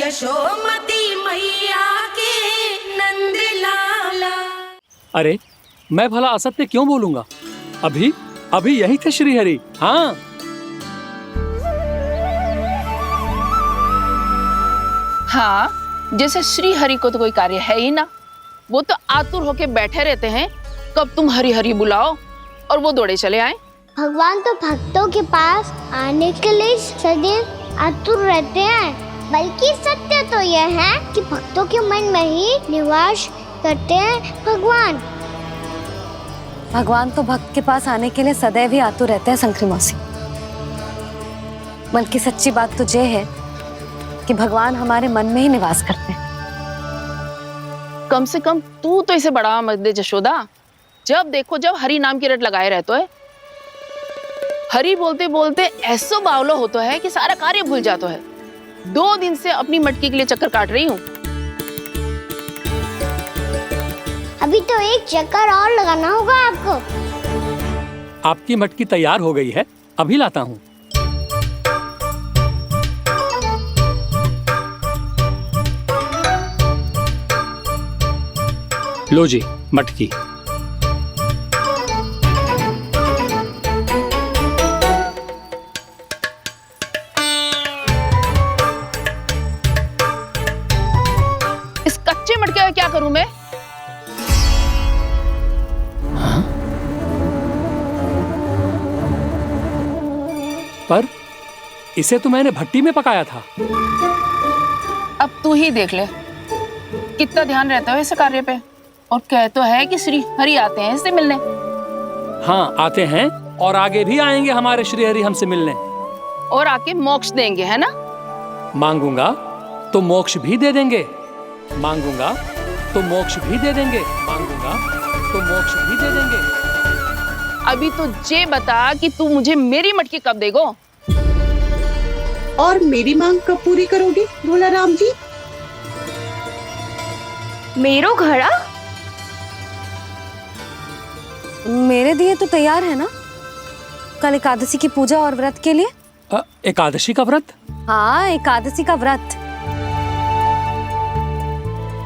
यशोमती मैया के नंद लाला। अरे मैं भला असत्य क्यों बोलूंगा? अभी अभी यही थे श्रीहरि। हाँ, हाँ, जैसे श्री हरि को तो कोई कार्य है ही ना। वो तो आतुर होके बैठे रहते हैं कब तुम हरि हरि बुलाओ और वो दौड़े चले आए। भगवान तो भक्तों के पास आने के लिए सदैव आतुर रहते हैं। बल्कि सत्य तो यह है कि भक्तों के मन में ही निवास करते हैं भगवान। भगवान तो भक्त के पास आने के लिए सदैव ही आतुर रहते हैं शंकरी मौसी। बल्कि सच्ची बात तो ये है कि भगवान हमारे मन में ही निवास करते हैं। कम से कम तू तो इसे बढ़ावा मत दे जशोदा। जब देखो जब हरि नाम की रट लगाए रहते है। हरि बोलते बोलते ऐसो बावलो होता है कि सारा कार्य भूल जाता है। 2 दिन से अपनी मटकी के लिए चक्कर काट रही हूँ। अभी तो एक चक्कर और लगाना होगा आपको। आपकी मटकी तैयार हो गई है, अभी लाता हूँ। लो जी मटकी। इस कच्चे मटके का क्या करूं मैं? हाँ? पर इसे तो मैंने भट्टी में पकाया था। अब तू ही देख ले कितना ध्यान रहता है इस कार्य पे। और कह तो है कि श्री हरि आते हैं इससे मिलने। हाँ आते हैं और आगे भी आएंगे हमारे श्रीहरि हमसे मिलने। और आके मोक्ष देंगे, है ना? मांगूंगा तो मोक्ष भी दे देंगे, मांगूंगा तो मोक्ष भी दे देंगे, मांगूंगा तो मोक्ष भी दे देंगे। अभी तो ये बता कि तू मुझे मेरी मटकी कब देगो? और मेरी मांग कब पूरी करोगे भोला राम जी? मेरो घड़ा मेरे दिए तो तैयार है ना कल एकादशी की पूजा और व्रत के लिए। एकादशी का व्रत? हाँ, एकादशी का व्रत।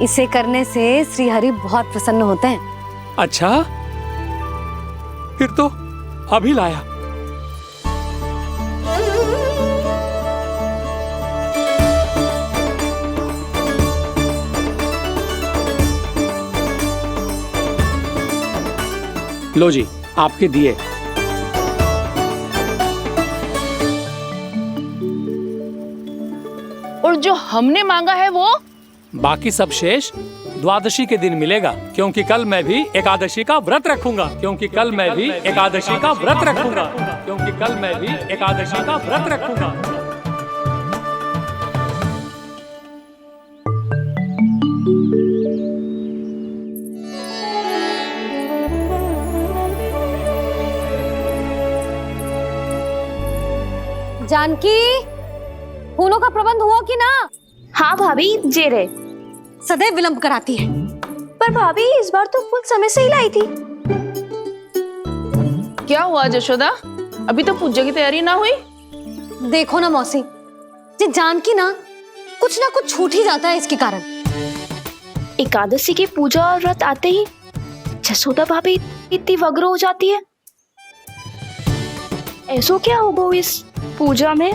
इसे करने से श्रीहरि बहुत प्रसन्न होते हैं। अच्छा, फिर तो अभी लाया। लो जी आपके दिए। और जो हमने मांगा है वो? बाकी सब शेष द्वादशी के दिन मिलेगा, क्योंकि कल मैं भी एकादशी का व्रत रखूंगा, क्योंकि कल मैं भी एकादशी का व्रत रखूंगा, क्योंकि कल मैं भी एकादशी का व्रत रखूंगा। जानकी, फूलों का प्रबंध हुआ कि ना? हाँ भाभी, जे रहे। सदैव विलंब कराती है। पर भाभी इस बार तो फूल समय से ही लाई थी। क्या हुआ जशोदा? अभी तो पूजा की तैयारी ना हुई? देखो ना मौसी, ये जानकी ना कुछ छूट ही जाता है इसके कारण। एकादशी की पूजा और व्रत आते ही जसोदा भाभी इतनी वग्र हो जाती है। ऐसो क्या होगा इस पूजा में?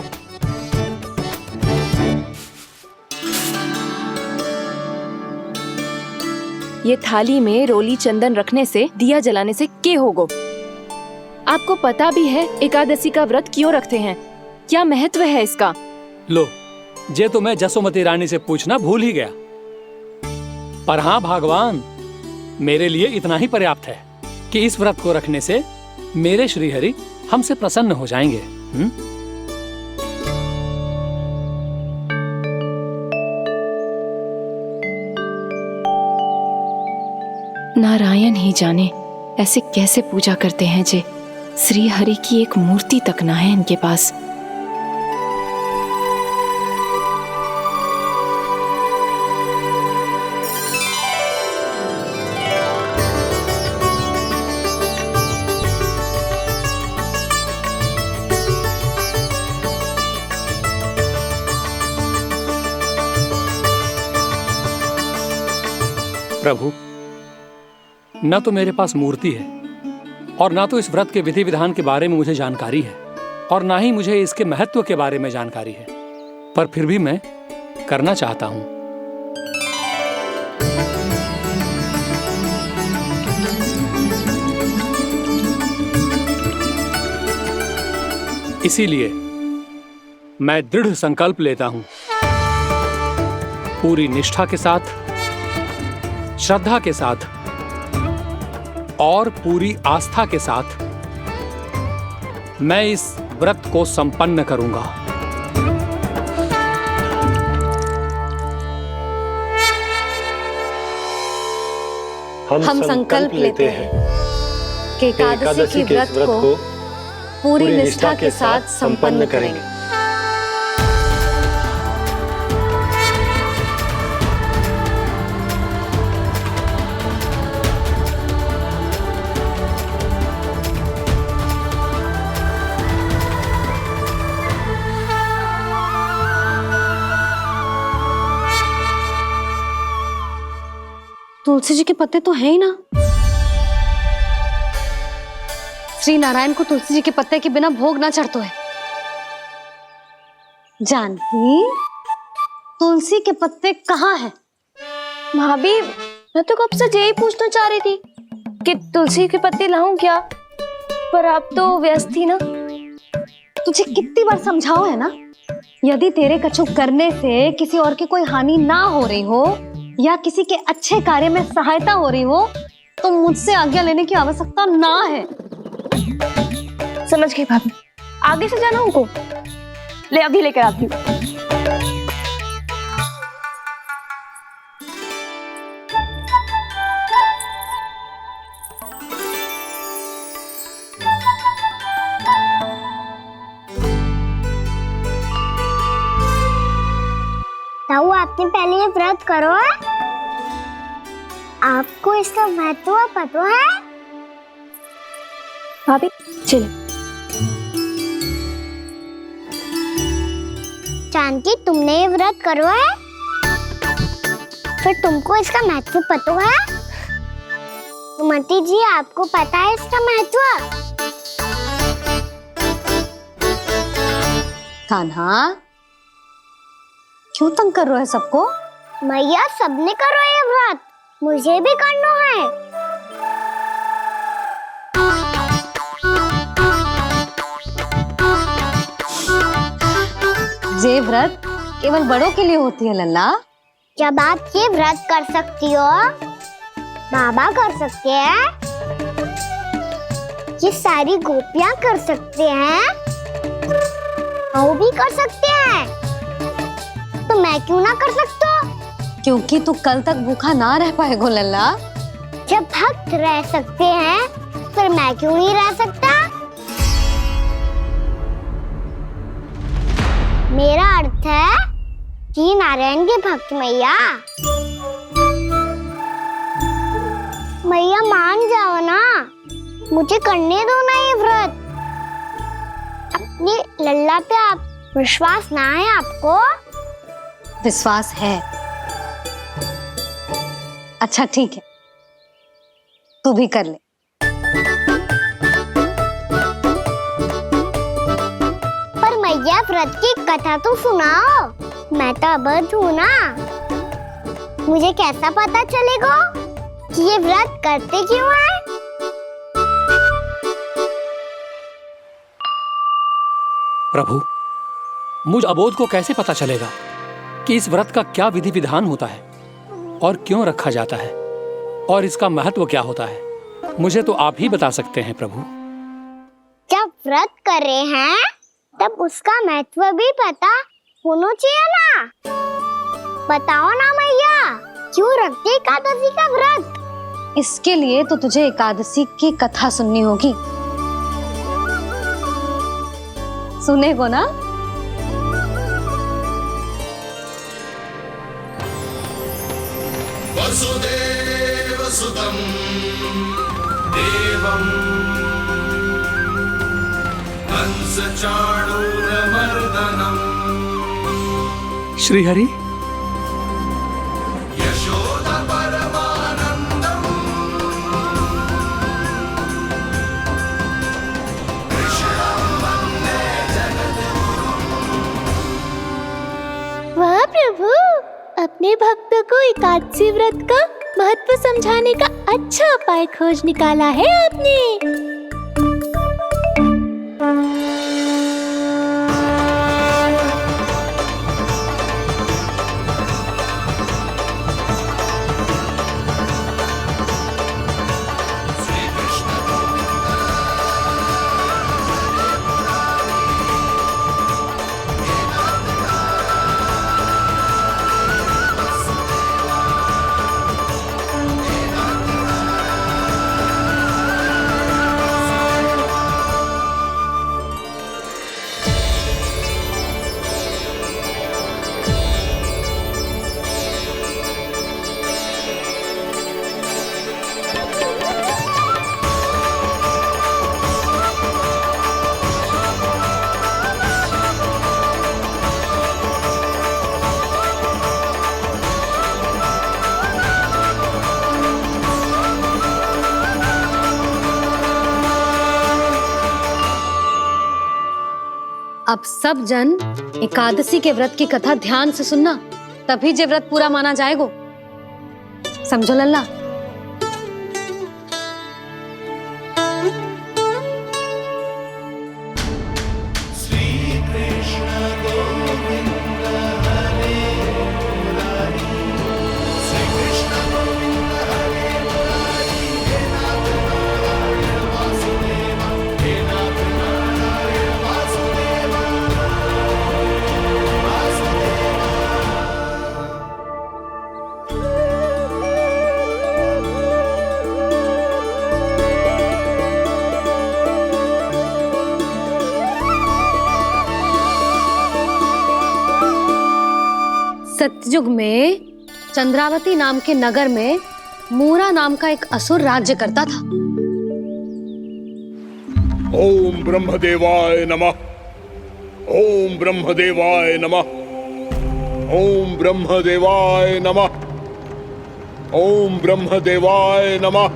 ये थाली में रोली चंदन रखने से, दिया जलाने से के होगो? आपको पता भी है एकादशी का व्रत क्यों रखते हैं? क्या महत्व है इसका? लो, जे तो मैं जसोमती रानी से पूछना भूल ही गया। पर हाँ भगवान, मेरे लिए इतना ही पर्याप्त है कि इस व्रत को रखने से मेरे श्रीहरि हमसे प्रसन्न हो जाएंगे। नारायण ही जाने ऐसे कैसे पूजा करते हैं जे श्री हरि की एक मूर्ति तक ना है इनके पास। प्रभु, न तो मेरे पास मूर्ति है और ना तो इस व्रत के विधि विधान के बारे में मुझे जानकारी है और ना ही मुझे इसके महत्व के बारे में जानकारी है, पर फिर भी मैं करना चाहता हूं। इसीलिए मैं दृढ़ संकल्प लेता हूं, पूरी निष्ठा के साथ, श्रद्धा के साथ और पूरी आस्था के साथ मैं इस व्रत को संपन्न करूंगा। हम संकल्प लेते हैं कि एकादशी के व्रत को पूरी निष्ठा के साथ संपन्न करेंगे। तुलसी जी के पत्ते तो हैं ही ना। श्री नारायण को तुलसी जी के पत्ते के बिना भोग ना चढ़तो है। जानकी, तुलसी के पत्ते कहाँ हैं? भाभी, मैं तो कब से यही पूछना चाह रही थी कि तुलसी के पत्ते लाऊं क्या, पर आप तो व्यस्त थी ना। तुझे कितनी बार समझाओ है ना, यदि तेरे कछु करने से किसी और की कोई हानि ना हो रही हो या किसी के अच्छे कार्य में सहायता हो रही हो तो मुझसे आज्ञा लेने की आवश्यकता ना है। समझ गई भाभी, आगे से जाना उनको। ले अभी लेकर आती हूँ। ताऊ, आपने पहले ये व्रत करो है? आपको इसका महत्व पता है? भाभी चले। जानकी, तुमने ये व्रत करो है? फिर तुमको इसका महत्व पता है? सुमति जी, आपको पता है इसका महत्व? कान्हा, क्यों तंग कर रहे हो सबको? मैया, सबने करो ये व्रत, मुझे भी करना है। ये व्रत केवल बड़ों के लिए होती है लल्ला। जब आप ये व्रत कर सकती हो, बाबा कर सकते हैं, ये सारी गोपियां कर सकते हैं, वो भी कर सकते हैं, तो मैं क्यों ना कर सकता? क्योंकि तू कल तक भूखा ना रह पाएगा लल्ला। जब भक्त रह सकते हैं, फिर मैं क्यों नहीं रह सकता? मेरा अर्थ है कि नारायण के भक्त मैया, मैया मान जाओ ना, मुझे करने दो ना ये व्रत। अपनी लल्ला पे आप विश्वास ना है आपको? विश्वास है। अच्छा ठीक है, तू भी कर ले। पर मैया, व्रत की कथा तो सुनाओ, मैं तो अबध हूँ ना। मुझे कैसा पता चलेगा कि ये व्रत करते क्यों हैं? प्रभु, मुझ अबोध को कैसे पता चलेगा कि इस व्रत का क्या विधि विधान होता है और क्यों रखा जाता है और इसका महत्व क्या होता है? मुझे तो आप ही बता सकते हैं प्रभु। जब व्रत कर रहे हैं तब उसका महत्व भी पता होना चाहिए ना। बताओ ना मैया, क्यों रखते एकादशी का व्रत? इसके लिए तो तुझे एकादशी की कथा सुननी होगी। सुनेगो ना? वसुदेव सुतं देवं कंसचाणूरमर्दनम् श्रीहरि, यशोदा परमानन्दं प्रभु, अपने भक्तों को एकादशी व्रत का महत्व समझाने का अच्छा उपाय खोज निकाला है आपने। अब सब जन एकादशी के व्रत की कथा ध्यान से सुनना, तभी जे व्रत पूरा माना जाएगा। समझो लल्ला। सतयुग में चंद्रावती नाम के नगर में मूरा नाम का एक असुर राज्य करता था। ओम ब्रह्मदेवाय नमः। ओम ब्रह्मदेवाय नमः। ओम ब्रह्मदेवाय नमः। ओम ब्रह्मदेवाय नमः।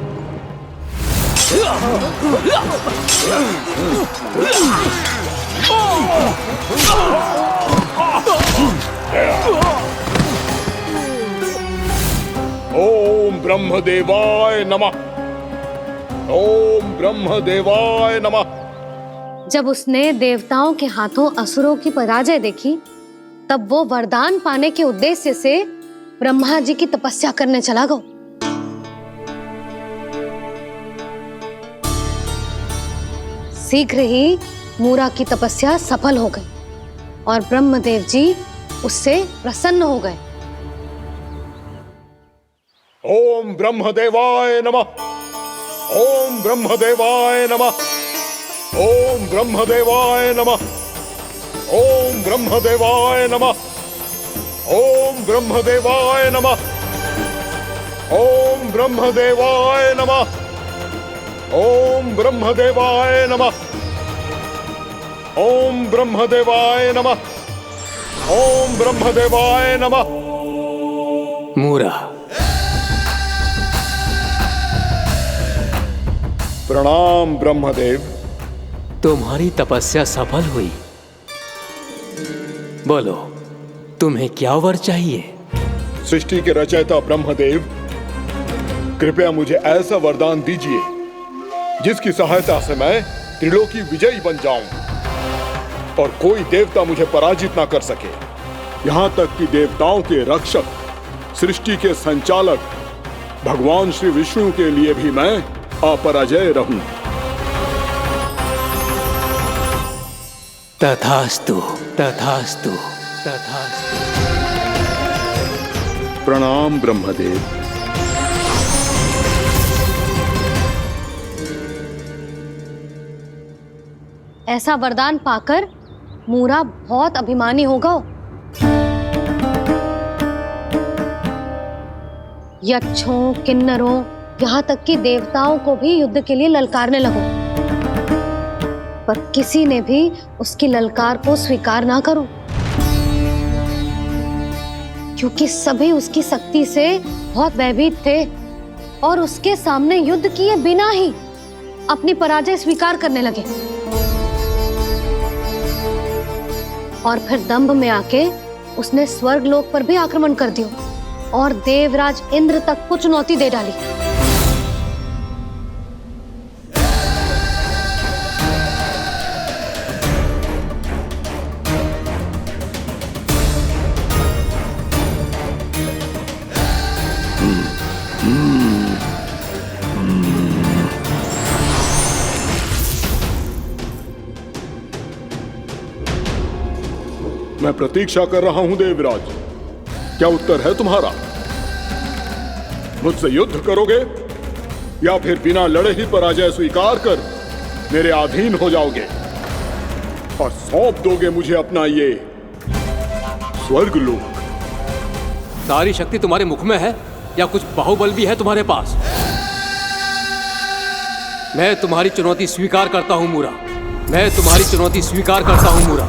ओम ब्रह्मदेवाय नमः। ओम ब्रह्मदेवाय नमः। जब उसने देवताओं के हाथों असुरों की पराजय देखी, तब वो वरदान पाने के उद्देश्य से ब्रह्मा जी की तपस्या करने चला गया। शीघ्र ही मूरा की तपस्या सफल हो गई और ब्रह्मदेव जी उससे प्रसन्न हो गए। ओम ब्रह्मदेवाय नमः। ओम ब्रह्मदेवाय नमः। ओम ब्रह्मदेवाय नमः। ओम ब्रह्मदेवाय नमः। ओम ब्रह्मदेवाय नमः। ओम ब्रह्मदेवाय नमः। ओम ब्रह्मदेवाय नमः। ओम ब्रह्मदेवाय नमः। ओम ब्रह्मदेवाय नमः। मूरा, प्रणाम ब्रह्मदेव। तुम्हारी तपस्या सफल हुई। बोलो, तुम्हें क्या वर चाहिए? सृष्टि के रचयिता ब्रह्मदेव, कृपया मुझे ऐसा वरदान दीजिए जिसकी सहायता से मैं त्रिलोकी विजयी बन जाऊं और कोई देवता मुझे पराजित ना कर सके। यहां तक कि देवताओं के रक्षक, सृष्टि के संचालक भगवान श्री विष्णु के लिए भी मैं अपराजय रहूं। तथास्तु, तथास्तु, तथास्तु। प्रणाम ब्रह्मदेव। ऐसा वरदान पाकर मूरा बहुत अभिमानी होगा। यक्षों, किन्नरों, यहाँ तक कि देवताओं को भी युद्ध के लिए ललकारने लगो, पर किसी ने भी उसकी ललकार को स्वीकार ना करो, क्योंकि सभी उसकी शक्ति से बहुत भयभीत थे और उसके सामने युद्ध किए बिना ही अपनी पराजय स्वीकार करने लगे और फिर दंभ में आके उसने स्वर्ग लोक पर भी आक्रमण कर दियो और देवराज इंद्र तक को चुनौती दे डाली। मैं प्रतीक्षा कर रहा हूं देवराज, क्या उत्तर है तुम्हारा? मुझसे युद्ध करोगे या फिर बिना लड़े ही पराजय स्वीकार कर मेरे अधीन हो जाओगे और सौंप दोगे मुझे अपना ये स्वर्ग लोक? सारी शक्ति तुम्हारे मुख में है या कुछ बाहुबल भी है तुम्हारे पास? मैं तुम्हारी चुनौती स्वीकार करता हूं मूरा, मैं तुम्हारी चुनौती स्वीकार करता हूं मूरा।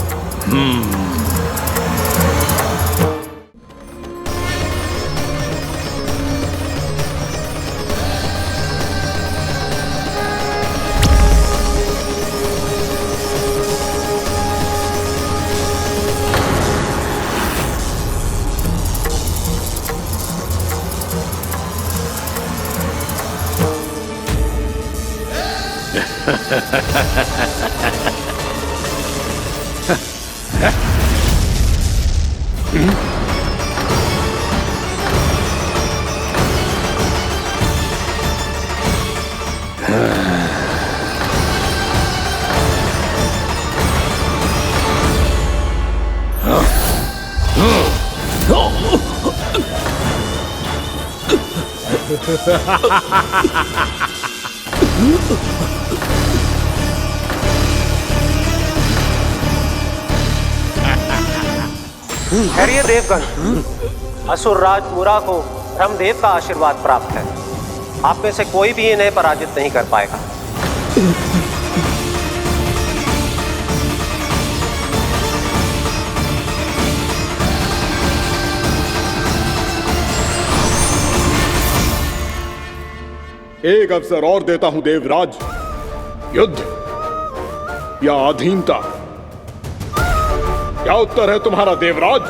खैरिए देवगण, असुर राज मुरा को ब्रह्मदेव का आशीर्वाद प्राप्त है। आप में से कोई भी इन्हें पराजित नहीं कर पाएगा। एक अवसर और देता हूं देवराज, युद्ध या अधीनता, क्या उत्तर है तुम्हारा देवराज?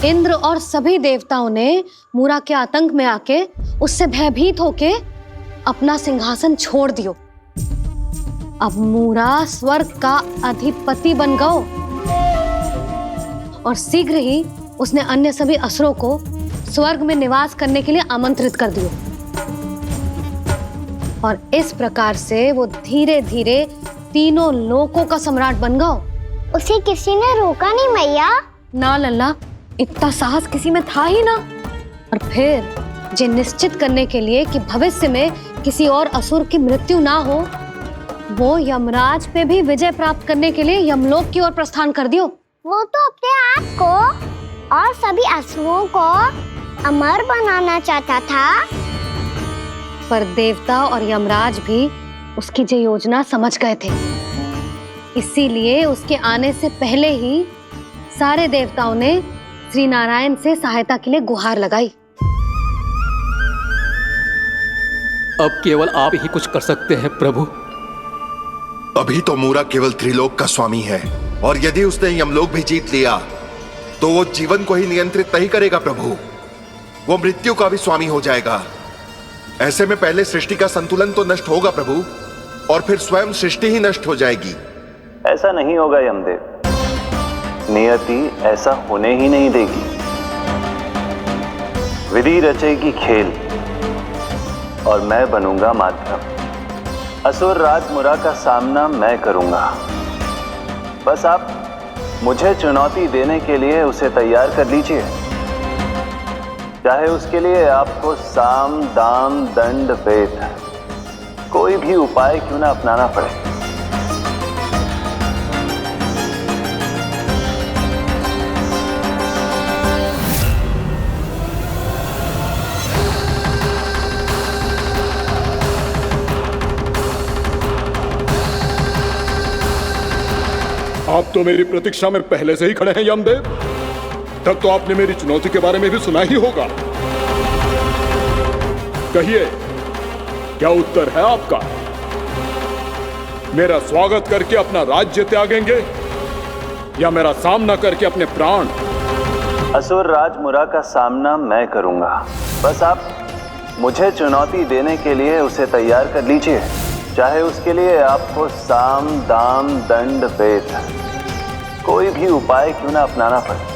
इंद्र और सभी देवताओं ने मूरा के आतंक में आके उससे भयभीत होके अपना सिंहासन छोड़ दियो। अब मूरा स्वर्ग का अधिपति बन गयो और शीघ्र ही उसने अन्य सभी असुरों को स्वर्ग में निवास करने के लिए आमंत्रित कर दियो और इस प्रकार से वो धीरे धीरे तीनों लोकों का सम्राट बन गयो। उसे किसी ने रोका नहीं मैया? ना लल्ला, इतना साहस किसी में था ही ना। और फिर ये निश्चित करने के लिए कि भविष्य में किसी और असुर की मृत्यु ना हो, वो यमराज पे भी विजय प्राप्त करने के लिए यमलोक की ओर प्रस्थान कर दियो। वो तो अपने आप को और सभी असुरों को अमर बनाना चाहता था, पर देवता और यमराज भी उसकी ये योजना समझ गए थे। इसीलिए उसके आने से पहले ही सारे देवताओं ने श्री नारायण से सहायता के लिए गुहार लगाई। अब केवल आप ही कुछ कर सकते हैं प्रभु। अभी तो मूरा केवल त्रिलोक का स्वामी है और यदि उसने यमलोक भी जीत लिया तो वो जीवन को ही नियंत्रित नहीं करेगा प्रभु, वो मृत्यु का भी स्वामी हो जाएगा। ऐसे में पहले सृष्टि का संतुलन तो नष्ट होगा प्रभु और फिर स्वयं सृष्टि ही नष्ट हो जाएगी। ऐसा नहीं होगा यमदेव, नियति ऐसा होने ही नहीं देगी। विधि रचेगी खेल और मैं बनूंगा माध्यम। असुर राज मुरा का सामना मैं करूंगा। बस आप मुझे चुनौती देने के लिए उसे तैयार कर लीजिए, चाहे उसके लिए आपको साम दाम दंड भेद कोई भी उपाय क्यों ना अपनाना पड़े। आप तो मेरी प्रतीक्षा में पहले से ही खड़े हैं यमदेव। तब तो आपने मेरी चुनौती के बारे में भी सुना ही होगा। कहिए, क्या उत्तर है आपका? मेरा स्वागत करके अपना राज्य त्यागेंगे या मेरा सामना करके अपने प्राण? असुर राज मुरा का सामना मैं करूंगा। बस आप मुझे चुनौती देने के लिए उसे तैयार कर लीजिए, चाहे उसके लिए आपको साम दाम दंड भेद कोई भी उपाय क्यों ना अपनाना पड़े।